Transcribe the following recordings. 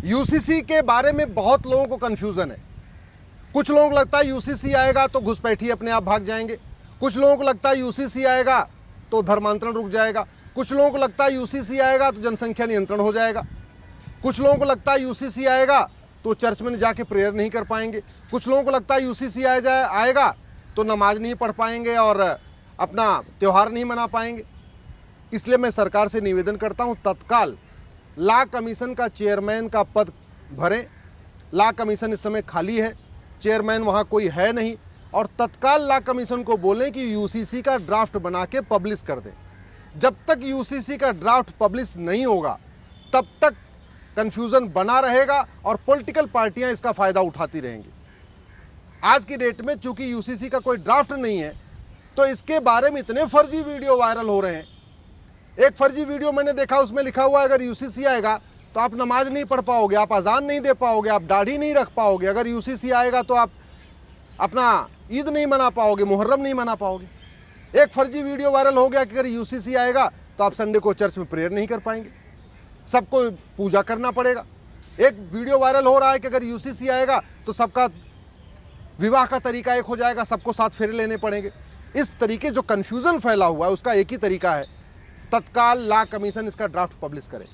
UCC के बारे में बहुत लोगों को कंफ्यूजन है। कुछ लोगों को लगता है यूसीसी आएगा तो घुसपैठी अपने आप भाग जाएंगे, कुछ लोगों को लगता है यूसीसी आएगा तो धर्मांतरण रुक जाएगा, कुछ लोगों को लगता है यूसीसी आएगा तो जनसंख्या नियंत्रण हो जाएगा, कुछ लोगों को लगता है यूसीसी आएगा तो चर्च में जाके प्रेयर नहीं कर पाएंगे, कुछ लोगों को लगता है यूसीसी आएगा तो नमाज नहीं पढ़ पाएंगे और अपना त्यौहार नहीं मना पाएंगे। इसलिए मैं सरकार से निवेदन करता हूं, तत्काल लॉ कमीशन का चेयरमैन का पद भरें। लॉ कमीशन इस समय खाली है, चेयरमैन वहां कोई है नहीं, और तत्काल लॉ कमीशन को बोलें कि यूसीसी का ड्राफ्ट बना के पब्लिश कर दें। जब तक यूसीसी का ड्राफ्ट पब्लिश नहीं होगा तब तक कंफ्यूजन बना रहेगा और पॉलिटिकल पार्टियां इसका फायदा उठाती रहेंगी। आज की डेट में चूंकि यूसीसी का कोई ड्राफ्ट नहीं है तो इसके बारे में इतने फर्जी वीडियो वायरल हो रहे हैं। एक फर्जी वीडियो मैंने देखा, उसमें लिखा हुआ है अगर यूसीसी आएगा तो आप नमाज नहीं पढ़ पाओगे, आप अजान नहीं दे पाओगे, आप दाढ़ी नहीं रख पाओगे, अगर यूसीसी आएगा तो आप अपना ईद नहीं मना पाओगे, मुहर्रम नहीं मना पाओगे। एक फर्जी वीडियो वायरल हो गया कि अगर यूसीसी आएगा तो आप संडे को चर्च में प्रेयर नहीं कर पाएंगे, सबको पूजा करना पड़ेगा। एक वीडियो वायरल हो रहा है कि अगर यूसीसी आएगा तो सबका विवाह का तरीका एक हो जाएगा, सबको साथ फेरे लेने पड़ेंगे। इस तरीके जो कन्फ्यूजन फैला हुआ है उसका एक ही तरीका है, तत्काल लॉ कमीशन इसका ड्राफ्ट पब्लिश करे।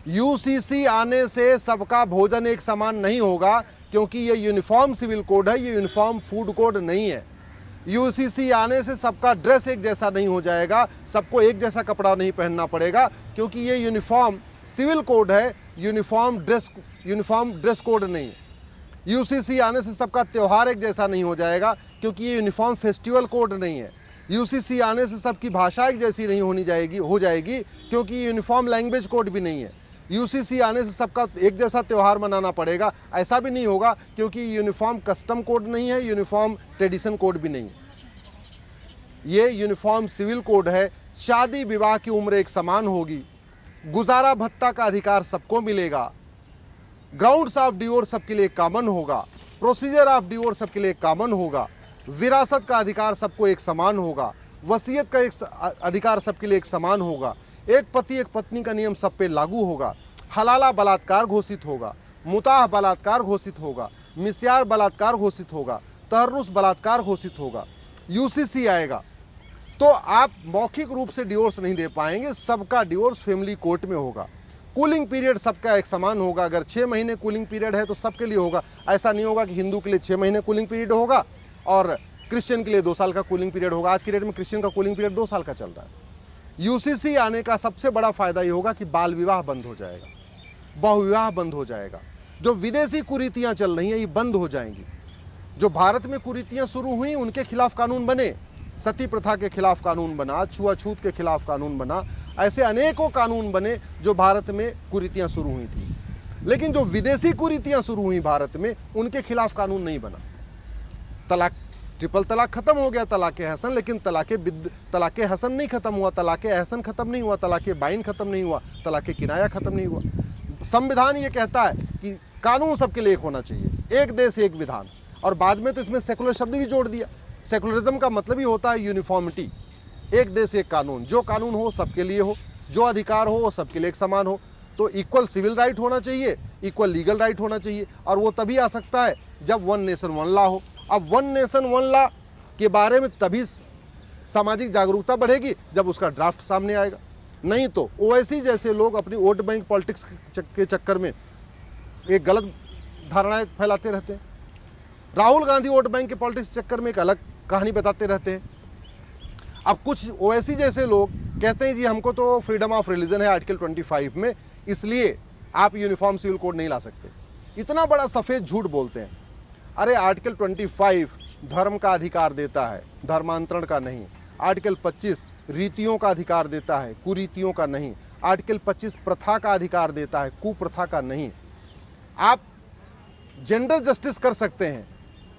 यूसीसी आने से सबका भोजन एक समान नहीं होगा, क्योंकि ये यूनिफॉर्म सिविल कोड है, ये यूनिफॉर्म फूड कोड नहीं है। यूसीसी आने से सबका ड्रेस एक जैसा नहीं हो जाएगा, सबको एक जैसा कपड़ा नहीं पहनना पड़ेगा, क्योंकि ये यूनिफॉर्म सिविल कोड है, यूनिफॉर्म ड्रेस कोड नहीं है। यूसीसी आने से सबका त्यौहार एक जैसा नहीं हो जाएगा, क्योंकि ये यूनिफॉर्म फेस्टिवल कोड नहीं है। यूसीसी आने से सबकी भाषा एक जैसी नहीं हो जाएगी, क्योंकि ये यूनिफॉर्म लैंग्वेज कोड भी नहीं है। यूसीसी आने से सबका एक जैसा त्यौहार मनाना पड़ेगा, ऐसा भी नहीं होगा, क्योंकि यूनिफॉर्म कस्टम कोड नहीं है, यूनिफॉर्म ट्रेडिशन कोड भी नहीं है। ये यूनिफॉर्म सिविल कोड है। शादी विवाह की उम्र एक समान होगी, गुजारा भत्ता का अधिकार सबको मिलेगा, ग्राउंड्स ऑफ डिवोर्स सबके लिए कॉमन होगा, प्रोसीजर ऑफ डिवोर्स सबके लिए कॉमन होगा, विरासत का अधिकार सबको एक समान होगा, वसीयत का एक अधिकार सबके लिए एक समान होगा, एक पति एक पत्नी का नियम सब पे लागू होगा, हलाला बलात्कार घोषित होगा, मुताह बलात्कार घोषित होगा, मिस्यार बलात्कार घोषित होगा, तहर्रुस बलात्कार घोषित होगा। यूसीसी आएगा तो आप मौखिक रूप से डिवोर्स नहीं दे पाएंगे, सबका डिवोर्स फैमिली कोर्ट में होगा। कूलिंग पीरियड सबका एक समान होगा, अगर 6 महीने कूलिंग पीरियड है तो सबके लिए होगा। ऐसा नहीं होगा कि हिंदू के लिए 6 महीने कूलिंग पीरियड होगा और क्रिश्चियन के लिए 2 साल का कूलिंग पीरियड होगा। आज की डेट में क्रिश्चियन का कूलिंग पीरियड 2 साल का चल रहा है। यूसीसी आने का सबसे बड़ा फायदा ये होगा कि बाल विवाह बंद हो जाएगा, बहुविवाह बंद हो जाएगा, जो विदेशी कुरीतियां चल रही हैं ये बंद हो जाएंगी। जो भारत में कुरीतियां शुरू हुई उनके खिलाफ कानून बने, सती प्रथा के खिलाफ कानून बना, छुआछूत के खिलाफ कानून बना, ऐसे अनेकों कानून बने जो भारत में कुरीतियां शुरू हुई थी। लेकिन जो विदेशी कुरीतियां शुरू हुई भारत में उनके खिलाफ कानून नहीं बना। तलाक, ट्रिपल तलाक खत्म हो गया, तलाके हसन, लेकिन तलाके हसन नहीं खत्म हुआ, तलाके अहसन खत्म नहीं हुआ, तलाके बाइन खत्म नहीं हुआ, तलाके किनाया खत्म नहीं हुआ। संविधान ये कहता है कि कानून सबके लिए एक होना चाहिए, एक देश एक विधान, और बाद में तो इसमें सेकुलर शब्द भी जोड़ दिया। सेकुलरिज्म का मतलब ही होता है यूनिफॉर्मिटी, एक देश एक कानून, जो कानून हो सबके लिए हो, जो अधिकार हो वो सबके लिए एक समान हो। तो इक्वल सिविल राइट होना चाहिए, इक्वल लीगल राइट होना चाहिए, और वो तभी आ सकता है जब वन नेशन वन लॉ हो। अब वन नेशन वन लॉ के बारे में तभी सामाजिक जागरूकता बढ़ेगी जब उसका ड्राफ्ट सामने आएगा। नहीं तो ओवैसी जैसे लोग अपनी वोट बैंक पॉलिटिक्स के चक्कर में एक गलत धारणाएं फैलाते रहते हैं। राहुल गांधी वोट बैंक के पॉलिटिक्स के चक्कर में एक अलग कहानी बताते रहते हैं। अब कुछ ओवैसी जैसे लोग कहते हैं जी हमको तो फ्रीडम ऑफ रिलीजन है आर्टिकल 25 में, इसलिए आप यूनिफॉर्म सिविल कोड नहीं ला सकते। इतना बड़ा सफ़ेद झूठ बोलते हैं। अरे आर्टिकल 25 धर्म का अधिकार देता है, धर्मांतरण का नहीं। आर्टिकल 25 रीतियों का अधिकार देता है, कुरीतियों का नहीं। आर्टिकल 25 प्रथा का अधिकार देता है, कुप्रथा का नहीं। आप जेंडर जस्टिस कर सकते हैं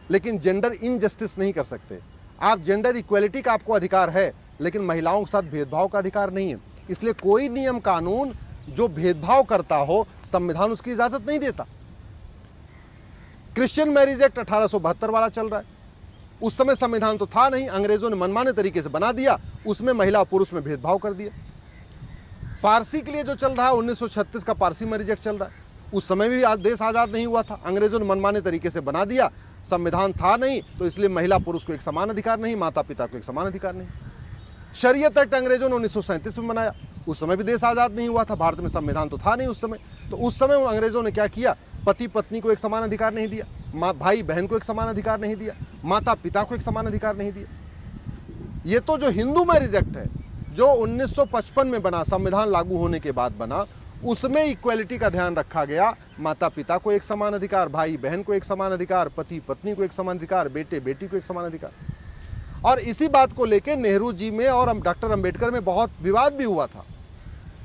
लेकिन जेंडर इनजस्टिस नहीं कर सकते। आप जेंडर इक्वलिटी का आपको अधिकार है लेकिन महिलाओं के साथ भेदभाव का अधिकार नहीं है। इसलिए कोई नियम कानून जो भेदभाव करता हो संविधान उसकी इजाजत नहीं देता। क्रिश्चियन मैरिज एक्ट 1872 वाला चल रहा है, उस समय संविधान तो था नहीं, अंग्रेजों ने मनमाने तरीके से बना दिया, उसमें महिला पुरुष में भेदभाव कर दिया। पारसी के लिए जो चल रहा है 1936 का पारसी मैरिज एक्ट चल रहा है, उस समय भी देश आज़ाद नहीं हुआ था, अंग्रेजों ने मनमाने तरीके से बना दिया, संविधान था नहीं, तो इसलिए महिला पुरुष को एक समान अधिकार नहीं, माता पिता को एक समान अधिकार नहीं। शरीयत एक्ट अंग्रेजों ने 1937 में बनाया, उस समय भी देश आज़ाद नहीं हुआ था, भारत में संविधान तो था नहीं उस समय। तो उस समय अंग्रेजों ने क्या किया, पति पत्नी को एक समान अधिकार नहीं दिया, माँ भाई बहन को एक समान अधिकार नहीं दिया, माता पिता को एक समान अधिकार नहीं दिया। ये तो जो हिंदू मैरिज एक्ट है जो 1955 में बना, संविधान लागू होने के बाद बना, उसमें इक्वालिटी का ध्यान रखा गया, माता पिता को एक समान अधिकार, भाई बहन को एक समान अधिकार, पति पत्नी को एक समान अधिकार, बेटे बेटी को एक समान अधिकार। और इसी बात को लेकर नेहरू जी में और डॉक्टर अंबेडकर में बहुत विवाद भी हुआ था।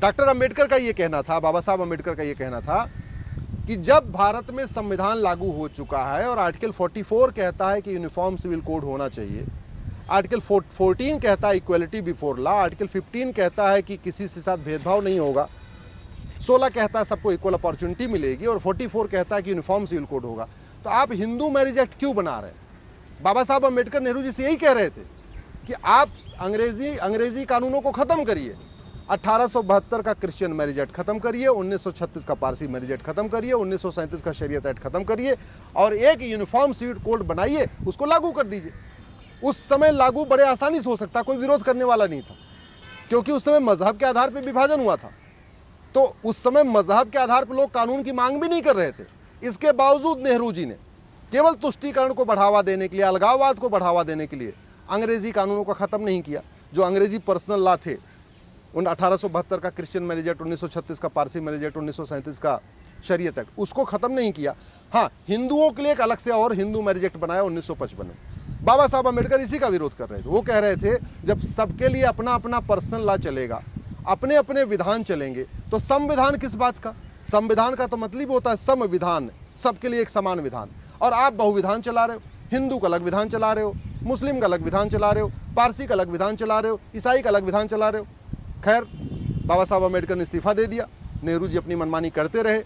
डॉक्टर अंबेडकर का ये कहना था, बाबा साहब अंबेडकर का ये कहना था कि जब भारत में संविधान लागू हो चुका है और आर्टिकल 44 कहता है कि यूनिफॉर्म सिविल कोड होना चाहिए, आर्टिकल 14 कहता है इक्वलिटी बिफोर लॉ, आर्टिकल 15 कहता है कि किसी से साथ भेदभाव नहीं होगा, 16 कहता है सबको इक्वल अपॉर्चुनिटी मिलेगी और 44 कहता है कि यूनिफॉर्म सिविल कोड होगा। तो आप हिंदू मैरिज एक्ट क्यों बना रहे हैं? बाबा साहब अंबेडकर नेहरू जी से यही कह रहे थे कि आप अंग्रेजी कानूनों को खत्म करिए, 1872 का क्रिश्चियन मैरिज एक्ट खत्म करिए, 1936 का पारसी मैरिज एक्ट खत्म करिए, 1937 का शरीयत एक्ट खत्म करिए और एक यूनिफॉर्म सिविल कोड बनाइए, उसको लागू कर दीजिए। उस समय लागू बड़े आसानी से हो सकता, कोई विरोध करने वाला नहीं था, क्योंकि उस समय मजहब के आधार पर विभाजन हुआ था। तो उस समय मजहब के आधार पर लोग कानून की मांग भी नहीं कर रहे थे। इसके बावजूद नेहरू जी ने केवल तुष्टीकरण को बढ़ावा देने के लिए, अलगाववाद को बढ़ावा देने के लिए अंग्रेजी कानूनों को खत्म नहीं किया। जो अंग्रेजी पर्सनल लॉ थे, उन 1872 का क्रिश्चियन मैरिज एक्ट, 1936 का पारसी मैरिज एक्ट, 1937 का शरीयत एक्ट, उसको खत्म नहीं किया। हाँ, हिंदुओं के लिए एक अलग से और हिंदू मैरिज एक्ट बनाया 1955 में। बाबा साहब अम्बेडकर इसी का विरोध कर रहे थे। वो कह रहे थे जब सबके लिए अपना अपना पर्सनल लॉ चलेगा, अपने अपने विधान चलेंगे, तो संविधान किस बात का? संविधान का तो मतलब होता है संविधान, सबके लिए एक समान विधान। और आप बहुविधान चला रहे हो, हिंदू का अलग विधान चला रहे हो, मुस्लिम का अलग विधान चला रहे हो, पारसी का अलग विधान चला रहे हो, ईसाई का अलग विधान चला रहे हो। खैर, बाबा साहब अम्बेडकर ने इस्तीफा दे दिया, नेहरू जी अपनी मनमानी करते रहे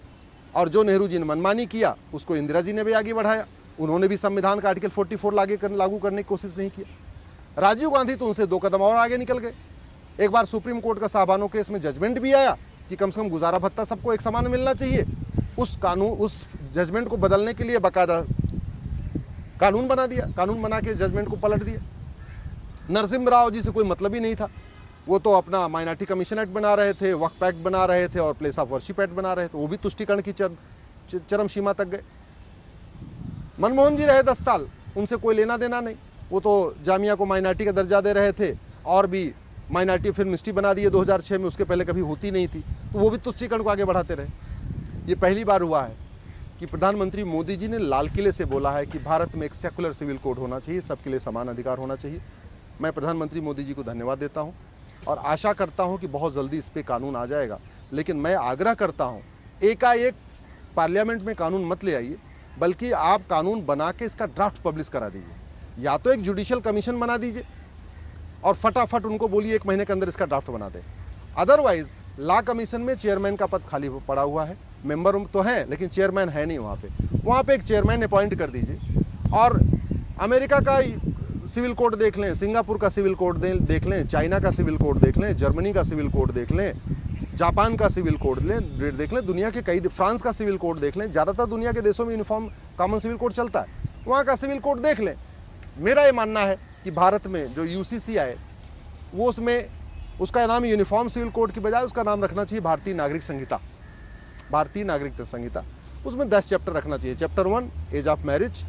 और जो नेहरू जी ने मनमानी किया उसको इंदिरा जी ने भी आगे बढ़ाया। उन्होंने भी संविधान का आर्टिकल 44 लागू करने की कोशिश नहीं किया। राजीव गांधी तो उनसे 2 कदम और आगे निकल गए। एक बार सुप्रीम कोर्ट का साहबानों केस में जजमेंट भी आया कि कम से कम गुजारा भत्ता सबको एक समान मिलना चाहिए। उस जजमेंट को बदलने के लिए बाकायदा कानून बना दिया, कानून बना के जजमेंट को पलट दिया। नरसिम्हा राव जी से कोई मतलब ही नहीं था, वो तो अपना माइनॉरिटी कमीशन एक्ट बना रहे थे, वक्फ एक्ट बना रहे थे और प्लेस ऑफ वर्शिप एक्ट बना रहे थे। वो भी तुष्टीकरण की चरम सीमा तक गए। मनमोहन जी रहे 10 साल, उनसे कोई लेना देना नहीं, वो तो जामिया को माइनॉरिटी का दर्जा दे रहे थे और भी माइनॉरिटी फिल्म मिनिस्ट्री बना दी है 2006 में, उसके पहले कभी होती नहीं थी, तो वो भी तुष्टीकरण को आगे बढ़ाते रहे। ये पहली बार हुआ है कि प्रधानमंत्री मोदी जी ने लाल किले से बोला है कि भारत में एक सेकुलर सिविल कोड होना चाहिए, सबके लिए समान अधिकार होना चाहिए। मैं प्रधानमंत्री मोदी जी को धन्यवाद देता हूँ और आशा करता हूँ कि बहुत जल्दी इस पर कानून आ जाएगा। लेकिन मैं आग्रह करता हूँ, एकाएक पार्लियामेंट में कानून मत ले आइए, बल्कि आप कानून बना के इसका ड्राफ्ट पब्लिश करा दीजिए। या तो एक जुडिशियल कमीशन बना दीजिए और फटाफट उनको बोलिए 1 महीने के अंदर इसका ड्राफ्ट बना दें। अदरवाइज लॉ कमीशन में चेयरमैन का पद खाली पड़ा हुआ है, मेंबर तो हैं लेकिन चेयरमैन है नहीं वहाँ पे एक चेयरमैन अपॉइंट कर दीजिए। और अमेरिका का सिविल कोड देख लें, सिंगापुर का सिविल कोड देख लें, चाइना का सिविल कोड देख लें, जर्मनी का सिविल कोड देख लें, जापान का सिविल कोड देख लें, दुनिया के कई, फ्रांस का सिविल कोड देख लें। ज़्यादातर दुनिया के देशों में यूनिफॉर्म कॉमन सिविल कोड चलता है, वहाँ का सिविल कोड देख लें। मेरा ये मानना है कि भारत में जो यूसीसी आए वो उसमें उसका नाम यूनिफॉर्म सिविल कोड की बजाय उसका नाम रखना चाहिए भारतीय नागरिक संहिता, भारतीय नागरिकता संहिता। उसमें 10 चैप्टर रखना चाहिए। Chapter 1 age of marriage,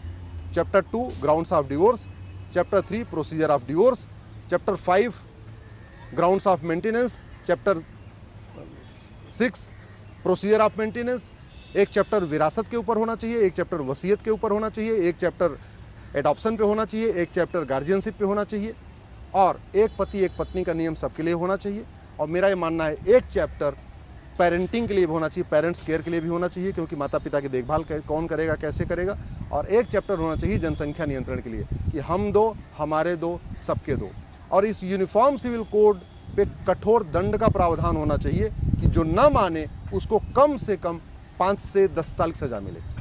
chapter 2 grounds of divorce, chapter 3 procedure of divorce, chapter 5 grounds of maintenance, chapter 6 procedure of maintenance. एक चैप्टर विरासत के ऊपर होना चाहिए, एक चैप्टर वसीयत के ऊपर होना चाहिए, एक चैप्टर एडॉप्शन पे होना चाहिए, एक चैप्टर गार्जियनशिप पे होना चाहिए और एक पति एक पत्नी का नियम सबके लिए होना चाहिए। और मेरा ये मानना है एक चैप्टर पेरेंटिंग के लिए भी होना चाहिए, पेरेंट्स केयर के लिए भी होना चाहिए, क्योंकि माता पिता की देखभाल कौन करेगा, कैसे करेगा। और एक चैप्टर होना चाहिए जनसंख्या नियंत्रण के लिए, कि हम दो, हमारे दो, सबके दो। और इस यूनिफॉर्म सिविल कोड पे कठोर दंड का प्रावधान होना चाहिए कि जो न माने उसको कम से कम 5 से 10 साल की सजा मिले।